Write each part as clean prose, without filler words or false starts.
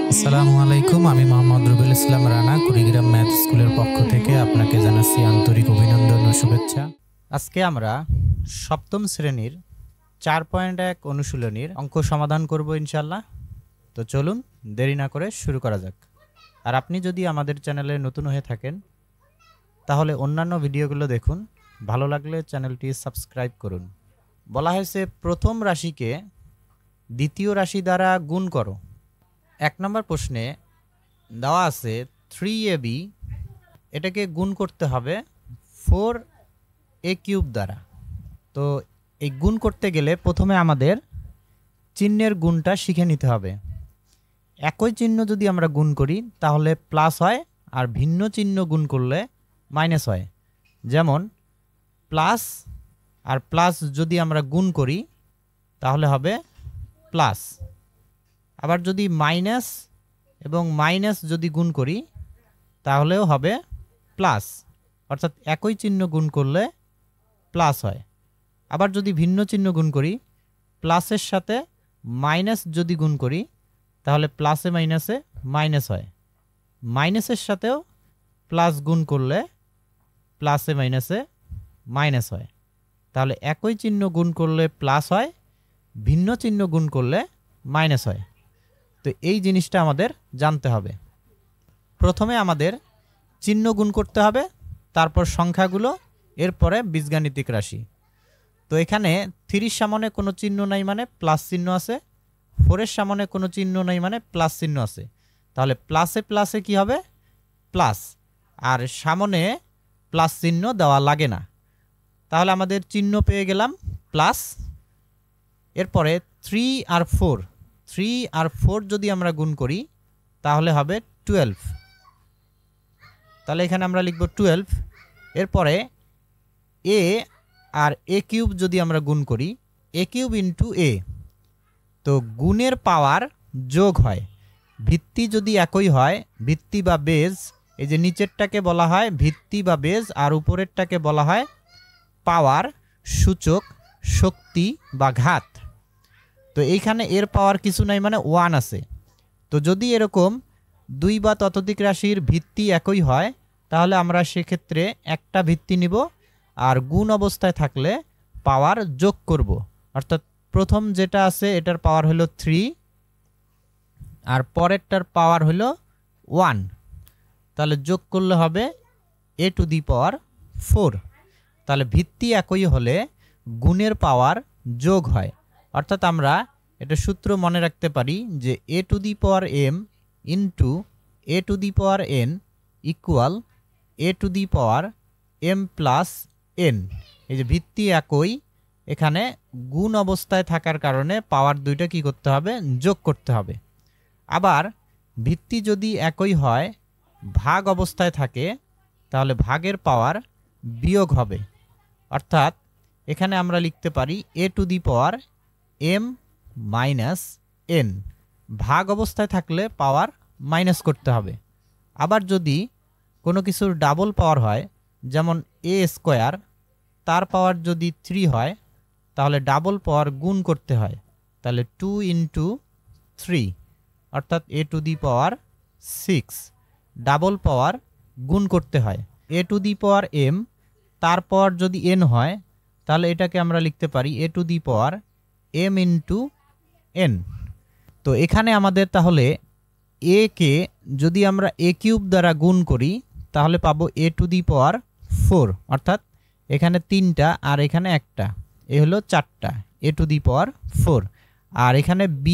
আসসালামু আলাইকুম, আমি মোহাম্মদ রুবেল ইসলাম রানা কুড়িগ্রাম ম্যাথ স্কুলের পক্ষ থেকে আপনাকে জানাচ্ছি আন্তরিক অভিনন্দন ও শুভেচ্ছা। আজকে আমরা সপ্তম শ্রেণীর 4.1 অনুশীলনীর অঙ্ক সমাধান করব ইনশাআল্লাহ। তো চলুন দেরি না করে শুরু করা যাক। আর আপনি যদি আমাদের চ্যানেলে নতুন হয়ে থাকেন তাহলে অন্যান্য ভিডিওগুলো দেখুন, ভালো লাগলে চ্যানেলটি সাবস্ক্রাইব করুন। বলা হয়েছে প্রথম রাশিকে দ্বিতীয় রাশি দ্বারা গুণ করো। 1 নম্বর প্রশ্নে দেওয়া আছে 3ab, এটাকে গুণ করতে হবে 4a³ দ্বারা। তো এই গুণ করতে গেলে প্রথমে আমাদের চিহ্নের গুণটা শিখে নিতে হবে। একই চিহ্ন যদি আমরা গুণ করি তাহলে প্লাস হয়, আর ভিন্ন চিহ্ন গুণ করলে মাইনাস হয়। যেমন প্লাস আর প্লাস যদি আমরা গুণ করি তাহলে হবে প্লাস। আবার যদি মাইনাস এবং মাইনাস যদি গুণ করি তাহলেও হবে প্লাস, অর্থাৎ একই চিহ্ন গুণ করলে প্লাস হয়। আবার যদি ভিন্ন চিহ্ন গুণ করি, প্লাসের সাথে মাইনাস যদি গুণ করি তাহলে প্লাসে মাইনাসে মাইনাস হয়। মাইনাসের সাথেও প্লাস গুণ করলে প্লাসে মাইনাসে মাইনাস হয়। তাহলে একই চিহ্ন গুণ করলে প্লাস হয়, ভিন্ন চিহ্ন গুণ করলে মাইনাস হয়। তো এই জিনিসটা আমাদের জানতে হবে। প্রথমে আমাদের চিহ্ন গুণ করতে হবে, তারপর সংখ্যাগুলো, এরপরে বীজগাণিতিক রাশি। তো এখানে 3 সামনে কোনো চিহ্ন নাই মানে প্লাস চিহ্ন আছে, 4 সামনে কোনো চিহ্ন নাই মানে প্লাস চিহ্ন আছে। তাহলে প্লাসে প্লাসে কি হবে? প্লাস, আর সামনে প্লাস চিহ্ন দেওয়া লাগে না। তাহলে আমাদের চিহ্ন পেয়ে গেলাম প্লাস। এরপরে 3 আর 4 যদি আমরা গুণ করি তাহলে হবে 12। তাহলে এখানে আমরা লিখব 12। এরপরে a আর a³ যদি আমরা গুণ করি, a³ ইন্টু a, তো গুণের পাওয়ার যোগ হয়। ভিত্তি যদি একই হয়, ভিত্তি বা বেজ, এই যে নিচেরটাকে বলা হয় ভিত্তি বা বেজ আর উপরেরটাকে বলা হয় পাওয়ার, সূচক, শক্তি বা ঘাত। তো এইখানে এর পাওয়ার কিছু নাই মানে 1 আছে। তো যদি এরকম 2 বা ততোধিক রাশির ভিত্তি একই হয় তাহলে আমরা সেক্ষেত্রে একটা ভিত্তি নিব, আর গুণ অবস্থায় থাকলে পাওয়ার যোগ করব। অর্থাৎ প্রথম যেটা আছে এটার পাওয়ার হলো 3 আর পরেরটার পাওয়ার হলো 1। তাহলে যোগ করলে হবে a⁴। তাহলে ভিত্তি একই হলে গুণের পাওয়ার যোগ হয়। অর্থাৎ আমরা এটা সূত্র মনে রাখতে পারি যে a⁴m into a⁴n equal a⁴m plus n। এই যে ভিত্তি একই, এখানে গুণ অবস্থায় থাকার কারণে পাওয়ার দুইটা কি করতে হবে? যোগ করতে হবে। আবার ভিত্তি যদি একই হয়, ভাগ অবস্থায় থাকে, তাহলে ভাগের পাওয়ার বিয়োগ হবে। অর্থাৎ এখানে আমরা লিখতে পারি a⁴m মাইনাস n। ভাগ অবস্থায় থাকলে পাওয়ার মাইনাস করতে হবে। আবার যদি কোনো কিছুর ডাবল পাওয়ার হয়, যেমন a², তার পাওয়ার যদি 3 হয় তাহলে ডাবল পাওয়ার গুণ করতে হয়। তাহলে 2 ইন্টু 3 অর্থাৎ a⁶, ডাবল পাওয়ার গুণ করতে হয়। a⁴m তার পাওয়ার যদি n হয় তাহলে এটাকে আমরা লিখতে পারি a⁴m ইন্টু n। তো এখানে আমাদের তাহলে a কে যদি আমরা a³ দ্বারা গুণ করি তাহলে পাবো a⁴, অর্থাৎ এখানে 3টা আর এখানে একটা, এ হলো 4টা a⁴। আর এখানে b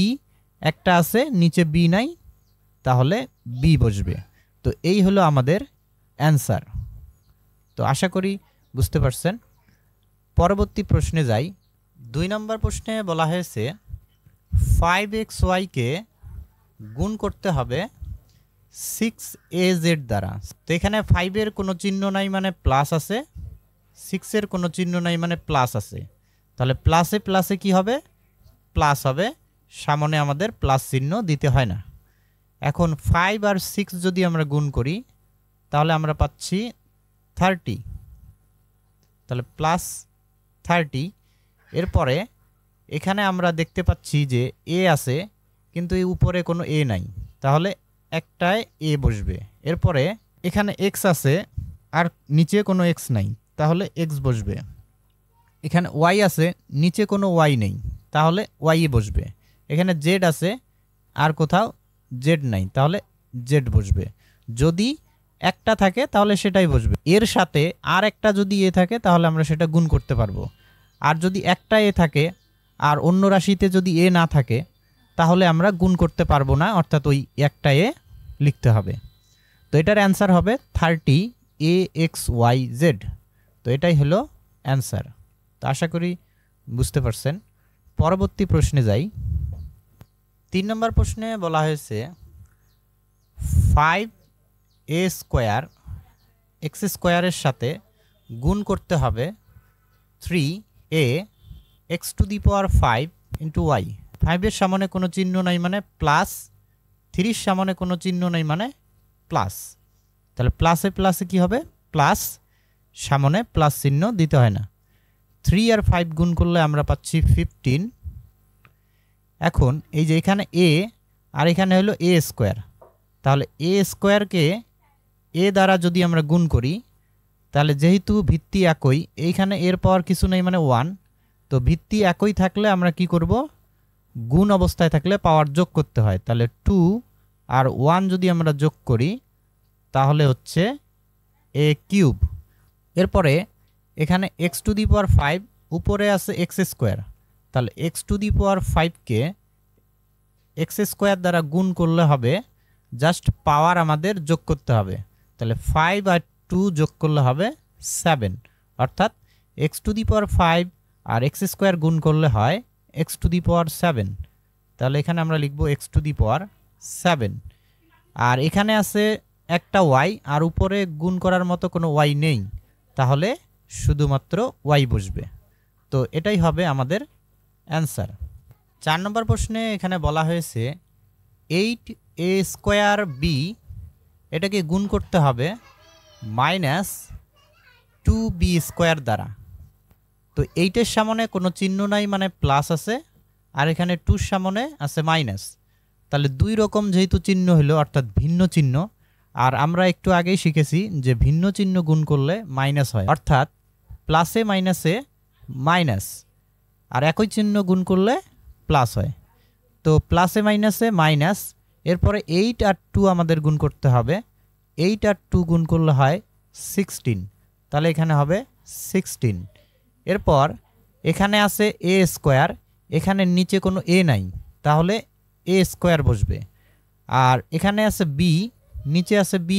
একটা আছে, নিচে b নাই, তাহলে b বসবে। তো এই হলো আমাদের অ্যান্সার। তো আশা করি বুঝতে পারছেন। পরবর্তী প্রশ্নে যাই। 2 নম্বর প্রশ্নে বলা হয়েছে 5xy কে গুণ করতে হবে 6az দ্বারা। তো এখানে 5 এর কোনো চিহ্ন নাই মানে প্লাস আছে, 6 এর কোনো চিহ্ন নাই মানে প্লাস আছে। তাহলে প্লাসে প্লাসে কি হবে? প্লাস হবে, সামনে আমাদের প্লাস চিহ্ন দিতে হয় না। এখন 5 আর 6 যদি আমরা গুণ করি তাহলে আমরা পাচ্ছি 30। তাহলে প্লাস 30। এরপরে এখানে আমরা দেখতে পাচ্ছি যে এ আছে কিন্তু এই উপরে কোনো এ নাই, তাহলে একটায় এ বসবে। এরপরে এখানে এক্স আছে আর নিচে কোনো এক্স নাই, তাহলে এক্স বসবে। এখানে ওয়াই আছে, নিচে কোনো ওয়াই নেই, তাহলে ওয়াই বসবে। এখানে জেড আছে আর কোথাও জেড নাই, তাহলে জেড বসবে। যদি একটা থাকে তাহলে সেটাই বসবে। এর সাথে আর একটা যদি এ থাকে তাহলে আমরা সেটা গুণ করতে পারবো। আর যদি একটা এ থাকে আর অন্য রাশিতে যদি এ না থাকে তাহলে আমরা গুণ করতে পারবো না, অর্থাৎ ওই একটা এ লিখতে হবে। তো এটার অ্যান্সার হবে 30 AXYZ। তো এটাই হলো অ্যান্সার। তো আশা করি বুঝতে পারছেন। পরবর্তী প্রশ্নে যাই। 3 নম্বর প্রশ্নে বলা হয়েছে 5A² x² সাথে গুণ করতে হবে 3A x⁵ y। 5 সামনে কোনো চিহ্ন নাই মানে প্লাস, 3 সামনে কোনো চিহ্ন নাই মানে প্লাস। তাহলে প্লাসে প্লাসে কি হবে? প্লাস, সামনে প্লাস চিহ্ন দিতে হয় না। 3 আর 5 গুণ করলে আমরা পাচ্ছি 15। এখন এই যে এখানে এ আর এখানে হলো A², তাহলে A²কে এ দ্বারা যদি আমরা গুণ করি তাহলে যেহেতু ভিত্তি একই, এইখানে এর পাওয়ার কিছু নেই মানে 1, তো ভিত্তি একই থাকলে আমরা কি করব? গুণ অবস্থায় থাকলে পাওয়ার যোগ করতে হয়। তাহলে 2 আর 1 যদি আমরা যোগ করি তাহলে হচ্ছে A³ এরপরে এখানে x⁵ উপরে আছে x², তাহলে x⁵কে x² দ্বারা গুণ করলে হবে, জাস্ট পাওয়ার আমাদের যোগ করতে হবে। তাহলে 5 আর 2 যোগ করলে হবে 7, অর্থাৎ x⁵ আর x² গুণ করলে হয় x⁵। তাহলে এখানে আমরা লিখব x⁵। আর এখানে আছে একটা y আর উপরে গুণ করার মতো কোনো y নেই, তাহলে শুধুমাত্র y বসবে। তো এটাই হবে আমাদের অ্যান্সার। 4 নম্বর প্রশ্নে এখানে বলা হয়েছে 8A²B এটাকে গুণ করতে হবে -2B² দ্বারা। তো 8-এর সামনে কোনো চিহ্ন নাই মানে প্লাস আছে, আর এখানে 2-র সামনে আছে মাইনাস। তাহলে দুই রকম যেহেতু চিহ্ন হলো অর্থাৎ ভিন্ন চিহ্ন, আর আমরা একটু আগেই শিখেছি যে ভিন্ন চিহ্ন গুণ করলে মাইনাস হয়, অর্থাৎ প্লাসে মাইনাসে মাইনাস, আর একই চিহ্ন গুণ করলে প্লাস হয়। তো প্লাসে মাইনাসে মাইনাস, এরপরে 8 আর 2 আমাদের গুণ করতে হবে। 8 আর 2 গুণ করলে হয় 16, তাহলে এখানে হবে 16। এরপর এখানে আছে A², এখানে নিচে কোনো এ নাই, তাহলে A² বসবে। আর এখানে আছে B, নিচে আছে B²,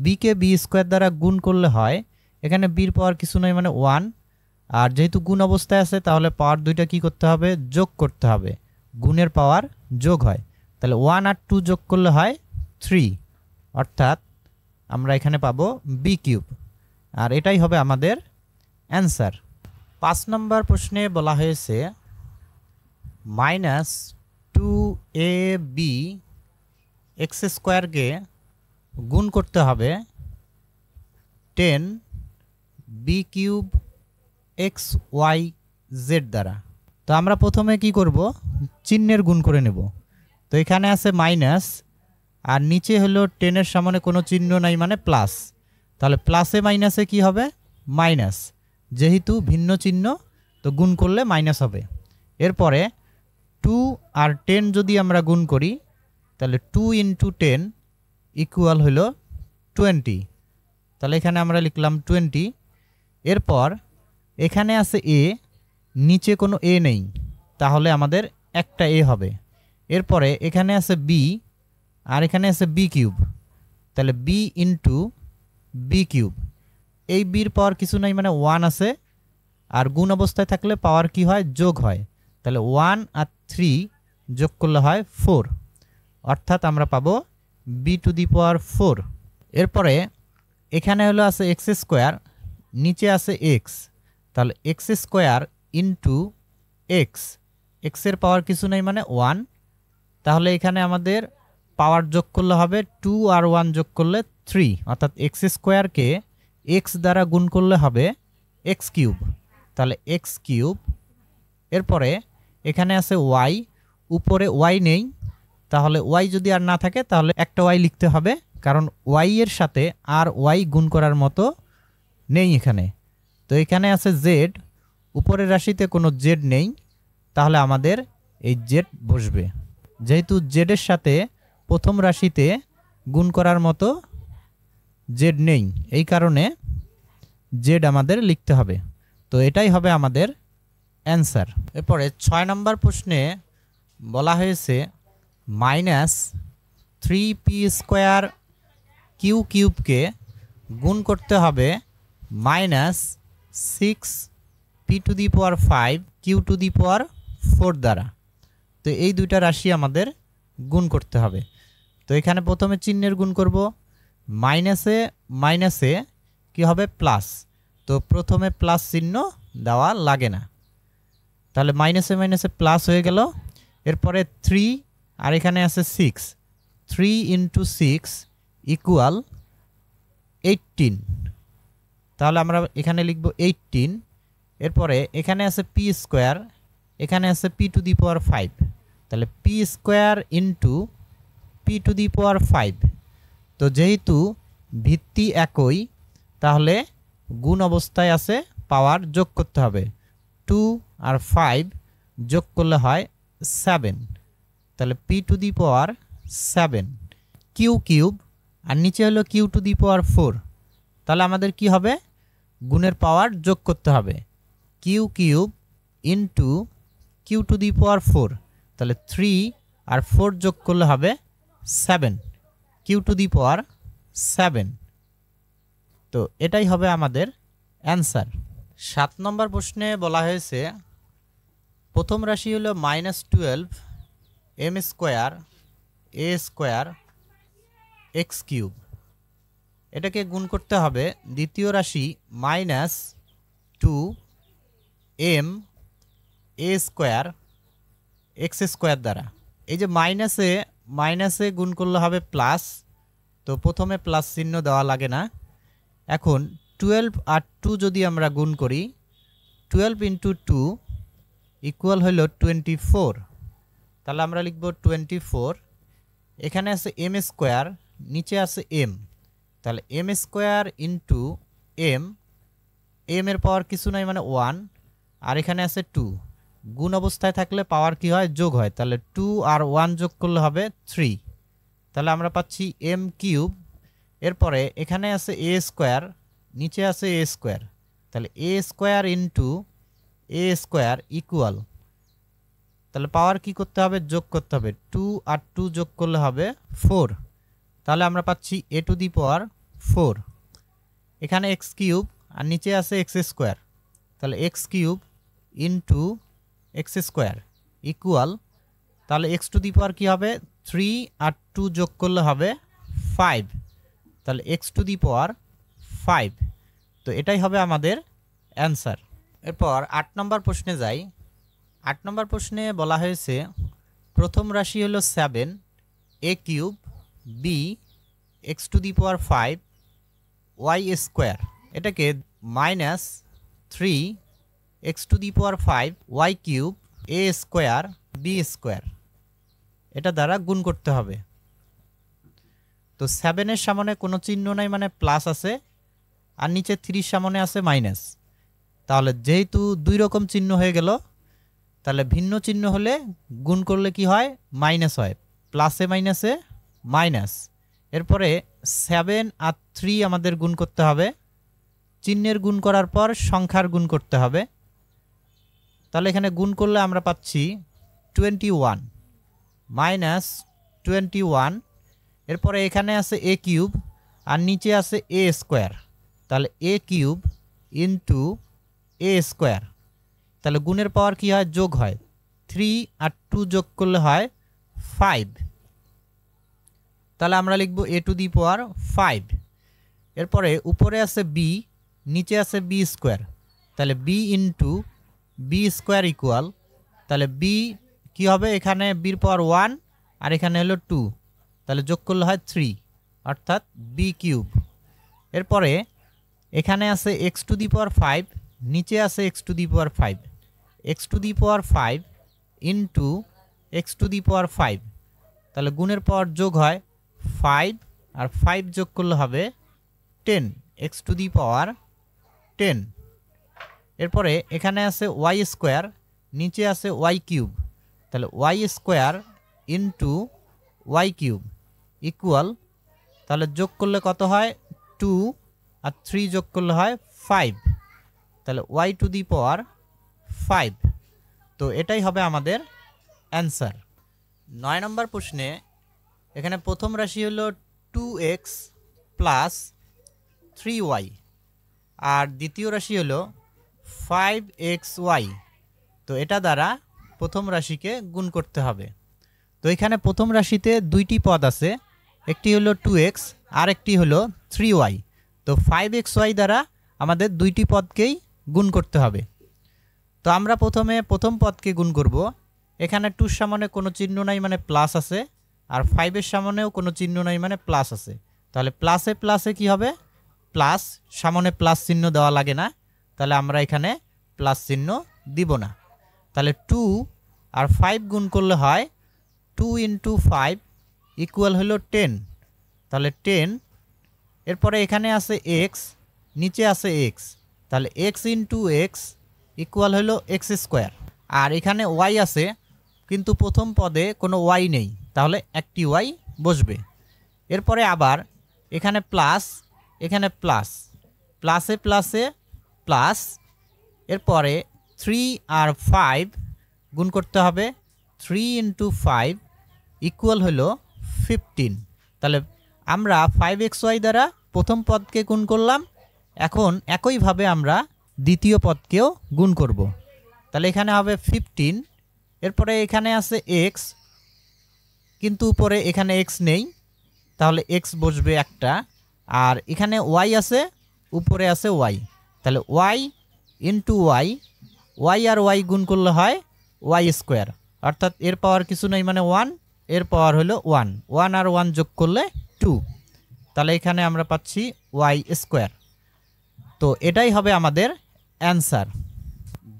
বিকে B² দ্বারা গুণ করলে হয়, এখানে বির পাওয়ার কিছু নাই মানে 1, আর যেহেতু গুণ অবস্থায় আছে তাহলে পাওয়ার দুইটা কি করতে হবে? যোগ করতে হবে। গুণের পাওয়ার যোগ হয়, তাহলে 1 আর 2 যোগ করলে হয় 3, অর্থাৎ আমরা এখানে পাবো B³। আর এটাই হবে আমাদের অ্যান্সার। 5 নম্বর প্রশ্নে বলা হয়েছে -2AB x² গুণ করতে হবে 10B³ xyz দ্বারা। তো আমরা প্রথমে কি করব? চিহ্নের গুণ করে নেব। তো এখানে আছে মাইনাস আর নিচে হলো 10-এর সামনে কোনো চিহ্ন নাই মানে প্লাস, তাহলে প্লাসে মাইনাসে কি হবে? মাইনাস, যেহেতু ভিন্ন চিহ্ন তো গুণ করলে মাইনাস হবে। এরপরে 2 আর 10 যদি আমরা গুণ করি তাহলে 2 × 10 ইকুয়াল হলো 20, তাহলে এখানে আমরা লিখলাম 20। এরপর এখানে আছে এ, নিচে কোনো এ নেই, তাহলে আমাদের একটা এ হবে। এরপরে এখানে আছে বি আর এখানে আছে B³, তাহলে B × B³, এই বির পাওয়ার কিছু নাই মানে 1 আছে, আর গুণ অবস্থায় থাকলে পাওয়ার কি হয়? যোগ হয়। তাহলে 1 আর 3 যোগ করলে হয় 4, অর্থাৎ আমরা পাবো B⁴। এরপরে এখানে হলো আছে x², নিচে আছে x, তাহলে x² × x, এর পাওয়ার কিছু নেই মানে 1, তাহলে এখানে আমাদের পাওয়ার যোগ করলে হবে 2 আর 1 যোগ করলে 3, অর্থাৎ x²কে x দ্বারা গুণ করলে হবে x³, তাহলে x³। এরপরে এখানে আছে ওয়াই, উপরে ওয়াই নেই, তাহলে ওয়াই যদি আর না থাকে তাহলে একটা ওয়াই লিখতে হবে, কারণ ওয়াই এর সাথে আর ওয়াই গুণ করার মতো নেই এখানে। তো এখানে আছে জেড, উপরের রাশিতে কোনো জেড নেই, তাহলে আমাদের এই জেড বসবে। যেহেতু জেডের সাথে প্রথম রাশিতে গুণ করার মতো জেড নেই, এই কারণে জেড আমাদের লিখতে হবে। তো এটাই হবে আমাদের অ্যান্সার। এরপরে 6 নম্বর প্রশ্নে বলা হয়েছে -3p² কিউ কিউবকে গুণ করতে হবে -6p⁵ q⁴ দ্বারা। তো এই দুইটা রাশি আমাদের গুণ করতে হবে। তো এখানে প্রথমে চিহ্নের গুণ করব, মাইনাসে মাইনাসে কি হবে প্লাস, তো প্রথমে প্লাস চিহ্ন দেওয়া লাগে না, তাহলে মাইনাসে মাইনাসে প্লাস হয়ে গেল। এরপরে 3 আর এখানে আছে 6, 3 × 6 = 18, তাহলে আমরা এখানে লিখব 18। এরপরে এখানে আছে p², এখানে আছে p⁵, তাহলে p² × p⁵। তো যেহেতু ভিত্তি একই, তাহলে গুণ অবস্থায় আছে, পাওয়ার যোগ করতে হবে। 2 আর 5 যোগ করলে হয় 7, তাহলে p⁵, কিউ কিউব আর নিচে হলো q⁴। তাহলে আমাদের কি হবে, গুণের পাওয়ার যোগ করতে হবে, কিউ কিউব × q⁴, তাহলে 3 আর 4 যোগ করলে হবে 7, q⁴। তো এটাই হবে আমাদের অ্যান্সার। 7 নম্বর প্রশ্নে বলা হয়েছে প্রথম রাশি হলো -12 m² a² x³ এটাকে গুণ করতে হবে দ্বিতীয় রাশি -2m a² x² দ্বারা। এই যে মাইনাসে মাইনাসে গুণ করলে হবে প্লাস, তো প্রথমে প্লাস চিহ্ন দেওয়া লাগে না। এখন 12 আর 2 যদি আমরা গুণ করি, 12 × 2 = হলো 24, তাহলে আমরা লিখব 24। এখানে আছে m², নিচে আছে m, তাহলে m² × m, m এর পাওয়ার কিছু নাই মানে 1, আর এখানে আছে 2, গুণ অবস্থায় থাকলে পাওয়ার কি হয়, যোগ হয়, তাহলে 2 আর 1 যোগ করলে হবে 3, তাহলে আমরা পাচ্ছি m³। এরপরে এখানে আছে a², নিচে আছে a², তাহলে a² × a² তাহলে পাওয়ার কি করতে হবে, যোগ করতে হবে, 2 আর 2 যোগ করলে হবে 4, তাহলে আমরা পাচ্ছি a⁴। এখানে x³ আর নিচে আছে x², তাহলে x³ × x² তাহলে x⁴ কি হবে, 3 আর 2 যোগ করলে হবে 5, তাহলে x⁵। তো এটাই হবে আমাদের অ্যান্সার। এরপর 8 নম্বর প্রশ্নে যাই। 8 নম্বর প্রশ্নে বলা হয়েছে প্রথম রাশি হলো 7 a³ b x⁵ y², এটাকে -3 x⁵ y³ a² b² এটা দ্বারা গুণ করতে হবে। তো 7 এর সামনে কোনো চিহ্ন নাই মানে প্লাস আছে, আর নিচে 3 সামনে আছে মাইনাস, তাহলে যেহেতু দুই রকম চিহ্ন হয়ে গেল, তাহলে ভিন্ন চিহ্ন হলে গুণ করলে কি হয়, মাইনাস হয়, প্লাসে মাইনাসে মাইনাস। এরপরে 7 আর 3 আমাদের গুণ করতে হবে, চিহ্নের গুণ করার পর সংখ্যার গুণ করতে হবে, তাহলে এখানে গুণ করলে আমরা পাচ্ছি 21 -21। এরপরে এখানে আছে a³ আর নিচে আছে a², তাহলে a³ × a², তাহলে গুণের পাওয়ার কি হয়, যোগ হয়, 3 আর 2 যোগ করলে হয় 5, তাহলে আমরা লিখব a⁵। এরপরে উপরে আছে b, নিচে আছে b², তাহলে b × b² তাহলে b কি হবে, এখানে b⁴ 1 আর এখানে হলো 2, তাহলে যোগ করলে হয় 3, অর্থাৎ b³। এরপরে এখানে আছে x⁵, নিচে আছে x⁵, x⁵ into x to the power 5, তাহলে গুণের পাওয়ার যোগ হয় 5 আর 5 যোগ করলে হবে 10 এক্স টু দি পাওয়ার 10। এরপরে এখানে আছে ওয়াই স্কোয়ার, নিচে আছে ওয়াই কিউব, তাহলে Y square into Y cube equal, তাহলে যোগ করলে কত হয় 2 আর 3 যোগ করলে হয় 5, তাহলে ওয়াই টু দি পাওয়ার 5। তো এটাই হবে আমাদের অ্যান্সার। 9 নম্বর প্রশ্নে এখানে প্রথম রাশি হলো 2x প্লাস 3y আর দ্বিতীয় রাশি হলো 5xy। তো এটা দ্বারা প্রথম রাশিকে গুণ করতে হবে। তো এখানে প্রথম রাশিতে দুইটি পদ আছে, একটি হলো 2x আর একটি হলো 3y। তো 5xy দ্বারা আমাদের দুইটি পদকেই গুণ করতে হবে। তো আমরা প্রথমে প্রথম পদকে গুণ করব। এখানে 2 সামনে কোনো চিহ্ন নাই মানে প্লাস আছে, আর 5 সামনেও কোনো চিহ্ন নাই মানে প্লাস আছে। তাহলে প্লাসে প্লাসে কি হবে, প্লাস, সামনে প্লাস চিহ্ন দেওয়া লাগে না, তাহলে আমরা এখানে প্লাস চিহ্ন দিব না। তাহলে 2 আর 5 গুণ করলে হয় 2 ইন্টু 5 ইকুয়াল হলো 10, তাহলে 10। এরপরে এখানে আছে x, নিচে আছে x, তাহলে x ইন্টু এক্স ইকুয়াল হলো এক্স স্কোয়ার। আর এখানে y আছে কিন্তু প্রথম পদে কোনো y নেই, তাহলে একটি y বসবে। এরপরে আবার এখানে প্লাস, এখানে প্লাস, প্লাসে প্লাসে প্লাস। এরপরে 3 আর 5 গুণ করতে হবে, 3 ইন্টু 5 ইকুয়াল হলো 15। তাহলে আমরা 5xy দ্বারা প্রথম পদকে গুণ করলাম, এখন একইভাবে আমরা দ্বিতীয় পদকেও গুণ করব। তাহলে এখানে হবে 15, এরপরে এখানে আছে x কিন্তু উপরে এখানে x নেই, তাহলে x বসবে একটা, আর এখানে y আছে, উপরে আছে y, তাহলে y ইন্টু y, y আর y গুণ করলে হয় y স্কোয়ার, অর্থাৎ এর পাওয়ার কিছু নেই মানে 1, এর পাওয়ার হলো 1, 1 আর 1 যোগ করলে 2, তাহলে এখানে আমরা পাচ্ছি y স্কোয়ার। তো এটাই হবে আমাদের অ্যান্সার।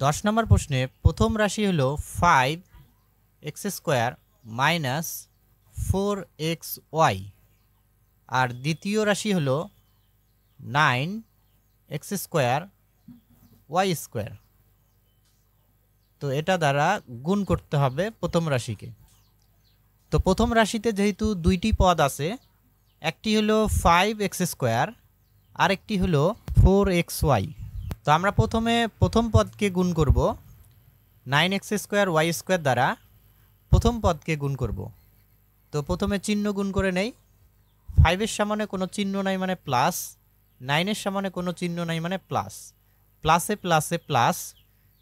10 নম্বর প্রশ্নে প্রথম রাশি হলো 5x স্কোয়ার মাইনাস 4xy আর দ্বিতীয় রাশি হলো 9x স্কোয়ার y স্কোয়ার। তো এটা দ্বারা গুণ করতে হবে প্রথম রাশিকে। তো প্রথম রাশিতে যেহেতু দুইটি পদ আছে, একটি হলো 5x স্কোয়ার আর একটি হলো 4xy। তো আমরা প্রথমে প্রথম পদকে গুণ করব, 9x স্কোয়ার y স্কোয়ার দ্বারা প্রথম পদকে গুণ করব। তো প্রথমে চিহ্ন গুণ করে নেই, 5 সামনে কোনো চিহ্ন নাই মানে প্লাস, 9 সামনে কোনো চিহ্ন নাই মানে প্লাস, প্লাসে প্লাসে প্লাস,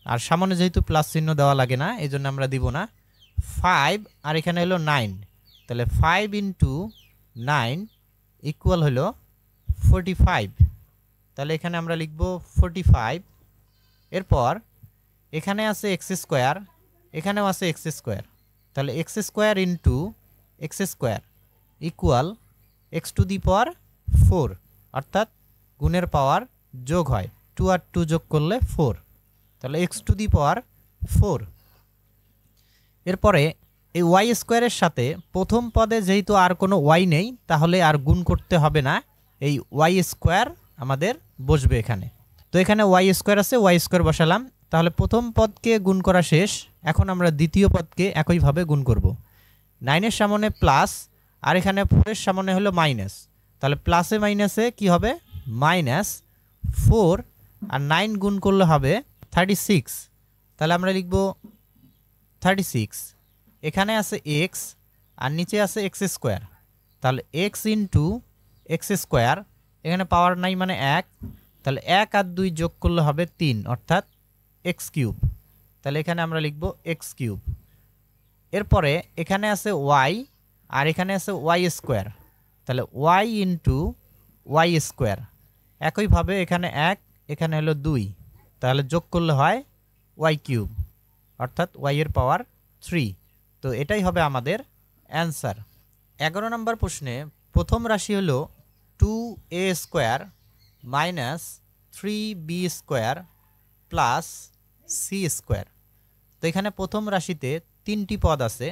আর সামনে যেহেতু প্লাস চিহ্ন দেওয়া লাগে না এই জন্য আমরা দিব না। 5 আর এখানে হলো 9, তাহলে 5 ইন্টু 9 ইকুয়াল হলো 45, তাহলে এখানে আমরা লিখব 45। এরপর এখানে আছে এক্স স্কোয়ার, এখানেও আছে এক্স স্কোয়ার, তাহলে x square into x square equal x to the power 4, অর্থাৎ গুণের পাওয়ার যোগ হয়, 2 আর 2 যোগ করলে 4, তাহলে এক্স টু দি পাওয়ার 4। এরপরে এই ওয়াই স্কোয়ারের সাথে প্রথম পদে যেহেতু আর কোনো ওয়াই নেই, তাহলে আর গুণ করতে হবে না, এই ওয়াই স্কোয়ার আমাদের বসবে এখানে। তো এখানে ওয়াই স্কোয়ার আছে, ওয়াই স্কোয়ার বসালাম, তাহলে প্রথম পদকে গুণ করা শেষ। এখন আমরা দ্বিতীয় পদকে একইভাবে গুণ করব। 9 সামনে প্লাস আর এখানে 4 সামনে হলো মাইনাস, তাহলে প্লাসে মাইনাসে কি হবে মাইনাস 4 আর 9 গুণ করলে হবে 36, তাহলে আমরা লিখব 36। এখানে আছে এক্স আর নিচে আছে এক্স স্কোয়ার, তাহলে এক্স ইন্টু এক্স স্কোয়ার, এখানে পাওয়ার নাই মানে 1, তাহলে 1 আর 2 যোগ করলে হবে 3, অর্থাৎ এক্স কিউব, তাহলে এখানে আমরা লিখব এক্স কিউব। এরপরে এখানে আছে ওয়াই আর এখানে আছে ওয়াই স্কোয়ার, তাহলে ওয়াই ইন্টু ওয়াই স্কোয়ার, একইভাবে এখানে 1 এখানে হলো 2, তাহলে যোগ করলে হয় ওয়াই কিউব, অর্থাৎ ওয়াই এর পাওয়ার 3। তো এটাই হবে আমাদের অ্যান্সার। 11 নম্বর প্রশ্নে প্রথম রাশি হলো 2a square minus 3b square plus c square. তো এখানে প্রথম রাশিতে 3টি পদ আছে,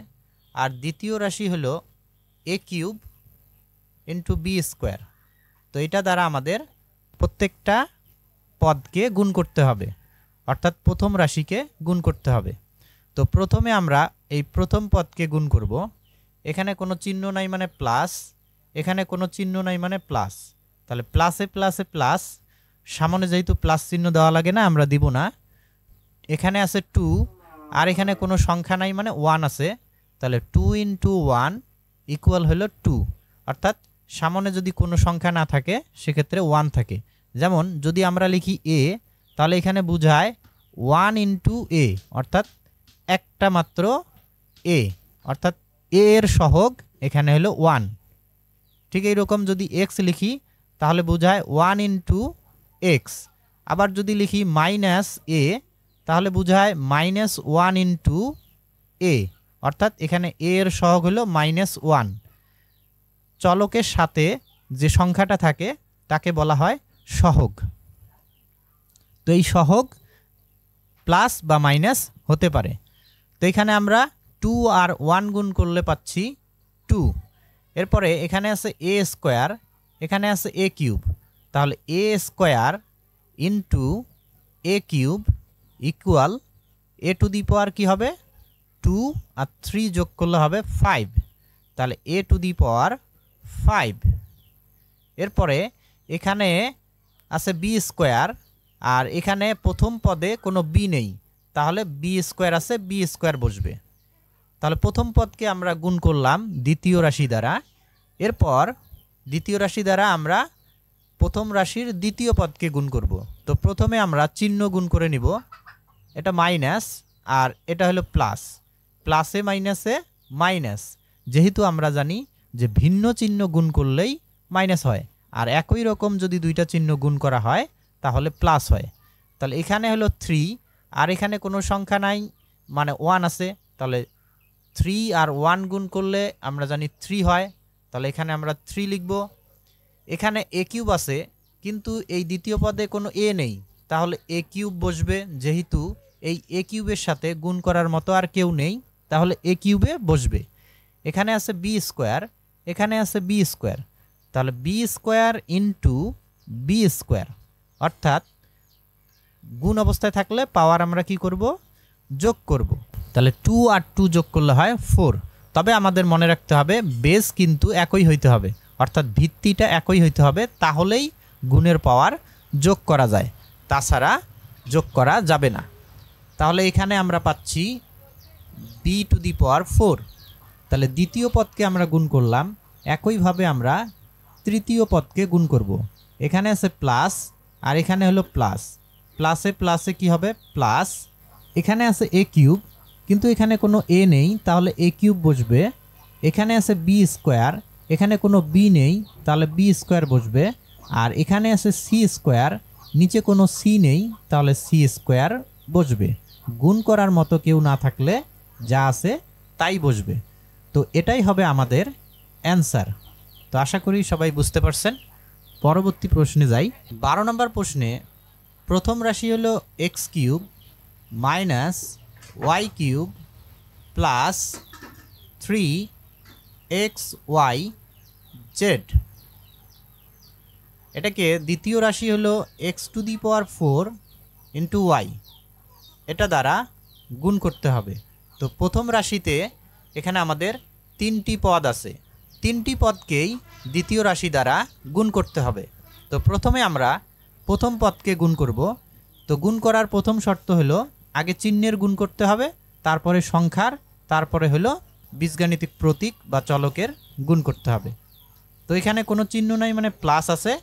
আর দ্বিতীয় রাশি হলো a cube into B square. তো এটা দ্বারা আমাদের প্রত্যেকটা পদকে গুণ করতে হবে, অর্থাৎ প্রথম রাশিকে গুণ করতে হবে। তো প্রথমে আমরা এই প্রথম পদকে গুণ করব। এখানে কোনো চিহ্ন নাই মানে প্লাস, এখানে কোনো চিহ্ন নাই মানে প্লাস, তাহলে প্লাসে প্লাসে প্লাস, সামনে যেহেতু প্লাস চিহ্ন দেওয়া লাগে না আমরা দিব না। এখানে আছে 2, আর এখানে কোনো সংখ্যা নাই মানে 1 আছে, তাহলে 2 ইন্টু 1 ইকুয়াল হলো 2, অর্থাৎ সামনে যদি কোনো সংখ্যা না থাকে সেক্ষেত্রে 1 থাকে। যেমন যদি আমরা লিখি a, তাহলে এখানে বোঝায় 1 ইন্টু a, অর্থাৎ একটা মাত্র a, অর্থাৎ a এর সহগ এখানে হলো 1। ঠিক এইরকম যদি x লিখি তাহলে বোঝায় 1 ইন্টু x। আবার যদি লিখি মাইনাস a, তাহলে বোঝায় -1 ইন্টু a, অর্থাৎ এখানে a এর সহগ হলো -1। চলকের সাথে যে সংখ্যাটা থাকে তাকে বলা হয় সহগ। তো এই সহগ প্লাস বা মাইনাস হতে পারে। তো এখানে আমরা 2 আর 1 গুণ করলে পাচ্ছি 2। এরপরে এখানে আছে a স্কোয়ার, এখানে আছে a কিউব, তাহলে a square into a cube equal a to the power কী হবে 2 আর 3 যোগ করলে হবে 5, তাহলে a টু দি পাওয়ার 5। এরপরে এখানে আছে b স্কোয়ার, আর এখানে প্রথম পদে কোনো b নেই, তাহলে b স্কোয়ার আছে, b স্কোয়ার বসবে। তাহলে প্রথম পদকে আমরা গুণ করলাম দ্বিতীয় রাশি দ্বারা। এরপর দ্বিতীয় রাশি দ্বারা আমরা প্রথম রাশির দ্বিতীয় পদকে গুণ করব। তো প্রথমে আমরা চিহ্ন গুণ করে নিব, এটা মাইনাস আর এটা হলো প্লাস, প্লাসে মাইনাসে মাইনাস। যেহেতু আমরা জানি যে ভিন্ন চিহ্ন গুণ করলেই মাইনাস হয়, আর একই রকম যদি দুইটা চিহ্ন গুণ করা হয় তাহলে প্লাস হয়। তাহলে এখানে হলো 3, আর এখানে কোনো সংখ্যা নাই মানে 1 আছে, তাহলে 3 আর 1 গুণ করলে আমরা জানি 3 হয়, তাহলে এখানে আমরা 3 লিখব। এখানে a কিউব আছে, কিন্তু এই দ্বিতীয় পদে কোনো a নেই, তাহলে a কিউব বসবে। যেহেতু এই a কিউবের সাথে গুণ করার মতো আর কেউ নেই, তাহলে a কিউবে বসবে। এখানে আছে b স্কোয়ার, এখানে আছে b স্কোয়ার, তাহলে b square into b square, অর্থাৎ গুণ অবস্থায় থাকলে পাওয়ার আমরা কি করব যোগ করব। তাহলে 2 আর 2 যোগ করলে হয় 4। তবে আমাদের মনে রাখতে হবে বেস কিন্তু একই হইতে হবে, অর্থাৎ ভিত্তিটা একই হইতে হবে, তাহলেই গুণের পাওয়ার যোগ করা যায়, তাছাড়া যোগ করা যাবে না। তাহলে এখানে আমরা পাচ্ছি b টু দি পাওয়ার 4। তাহলে দ্বিতীয় পদকে আমরা গুণ করলাম, একইভাবে আমরা তৃতীয় পদকে গুণ করব। এখানে আছে প্লাস আর এখানে হলো প্লাস, প্লাসে প্লাসে কি হবে প্লাস। এখানে আছে a কিউব, কিন্তু এখানে কোনো a নেই, তাহলে a কিউব বসবে। এখানে আছে b স্কোয়ার, এখানে কোনো b নেই, তাহলে b স্কোয়ার বসবে। আর এখানে আছে c স্কোয়ার, নিচে কোনো c নেই, তাহলে c স্কোয়ার বসবে। গুণ করার মতো কেউ না থাকলে যা আছে তাই বসবে। তো এটাই হবে আমাদের অ্যান্সার। তো আশা করি সবাই বুঝতে পারছেন। পরবর্তী প্রশ্নে যাই। 12 নম্বর প্রশ্নে প্রথম রাশি হলো X cube minus Y cube plus 3xy Z. এটাকে দ্বিতীয় রাশি হলো X to the power 4 into Y, এটা দ্বারা গুণ করতে হবে। তো প্রথম রাশিতে এখানে আমাদের 3টি পদ আছে, 3টি পদকেই দ্বিতীয় রাশি দ্বারা গুণ করতে হবে। তো প্রথমে আমরা প্রথম পদকে গুণ করব। তো গুণ করার প্রথম শর্ত হলো আগে চিহ্নের গুণ করতে হবে, তারপরে সংখ্যার, তারপরে হলো বীজগাণিতিক প্রতীক বা চলকের গুণ করতে হবে। তো এখানে কোনো চিহ্ন নাই মানে প্লাস আছে,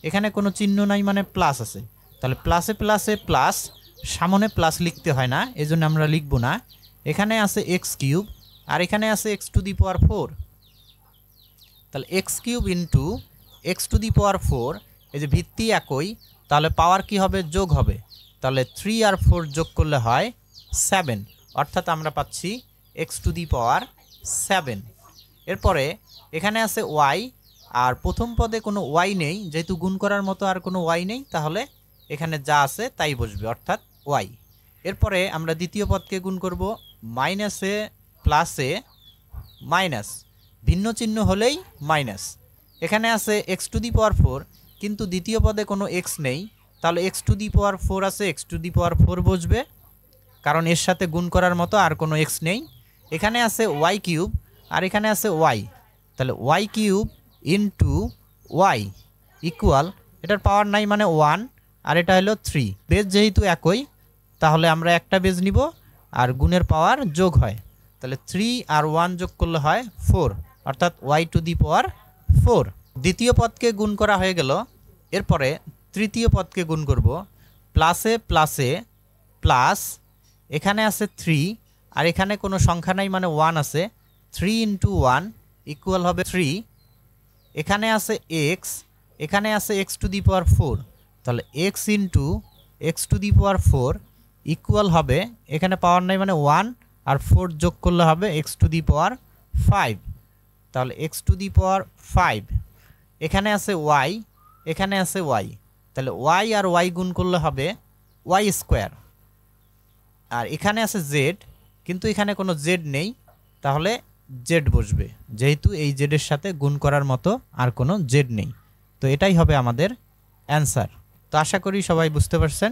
এখানে কোনো চিহ্ন নাই মানে প্লাস আছে, তাহলে প্লাসে প্লাসে প্লাস, সামনে প্লাস লিখতে হয় না, এজন্য আমরা লিখব না। এখানে আছে এক্স কিউব আর এখানে আছে এক্স টু দি পাওয়ার 4, তাহলে x cube into x to the power 4, এই যে ভিত্তি একই, তাহলে পাওয়ার কি হবে যোগ হবে। তাহলে 3 আর 4 যোগ করলে হয় 7, অর্থাৎ আমরা পাচ্ছি এক্স টু দি পাওয়ার 7। এরপরে এখানে আছে ওয়াই, আর প্রথম পদে কোনো ওয়াই নেই, যেহেতু গুণ করার মতো আর কোনো ওয়াই নেই, তাহলে এখানে যা আছে তাই বসবে, অর্থাৎ ওয়াই। এরপরে আমরা দ্বিতীয় পদকে গুণ করব মাইনাসে প্লাসে মাইনাস, ভিন্ন চিহ্ন হলেই মাইনাস। এখানে আছে এক্স টু দি পাওয়ার 4, কিন্তু দ্বিতীয় পদে কোনো এক্স নেই, তাহলে এক্স টু দি পাওয়ার 4 আছে, এক্স টু দি পাওয়ার 4 বসবে, কারণ এর সাথে গুণ করার মতো আর কোনো এক্স নেই। এখানে আছে ওয়াই কিউব আর এখানে আছে ওয়াই, তাহলে Y cube into Y equal, এটার পাওয়ার নাই মানে 1 আর এটা হলো 3। বেজ যেহেতু একই, তাহলে আমরা একটা বেজ নিব আর গুণের পাওয়ার যোগ হয়, তাহলে 3 আর 1 যোগ করলে হয় 4, অর্থাৎ ওয়াই টু দি পাওয়ার 4। দ্বিতীয় পদকে গুণ করা হয়ে গেল। এরপরে তৃতীয় পদকে গুণ করব প্লাসে প্লাসে প্লাস, এখানে আছে 3 আর এখানে কোনো সংখ্যা নাই মানে 1 আছে, 3 ইন্টু 1 ইকুয়াল হবে 3। এখানে আছে এক্স, এখানে আছে এক্স টু দি পাওয়ার 4, তাহলে x into x to the power 4 equal হবে, এখানে পাওয়ার নাই মানে 1 আর 4 যোগ করলে হবে এক্স টু দি পাওয়ার 5, তাহলে এক্স টু দি পাওয়ার 5। এখানে আছে ওয়াই, এখানে আছে ওয়াই, তাহলে ওয়াই আর ওয়াই গুণ করলে হবে ওয়াই স্কোয়ার। আর এখানে আছে জেড, কিন্তু এখানে কোনো জেড নেই, তাহলে জেড বসবে, যেহেতু এই জেডের সাথে গুণ করার মতো আর কোনো জেড নেই। তো এটাই হবে আমাদের অ্যান্সার। তো আশা করি সবাই বুঝতে পারছেন।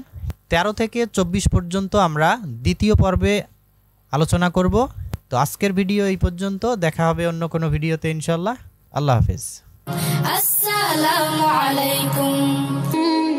13 থেকে 24 পর্যন্ত আমরা দ্বিতীয় পর্বে আলোচনা করব। তো আজকের ভিডিও এই পর্যন্ত, দেখা হবে অন্য কোনো ভিডিওতে ইনশাল্লাহ। আল্লাহ হাফেজ। আসসালামু আলাইকুম।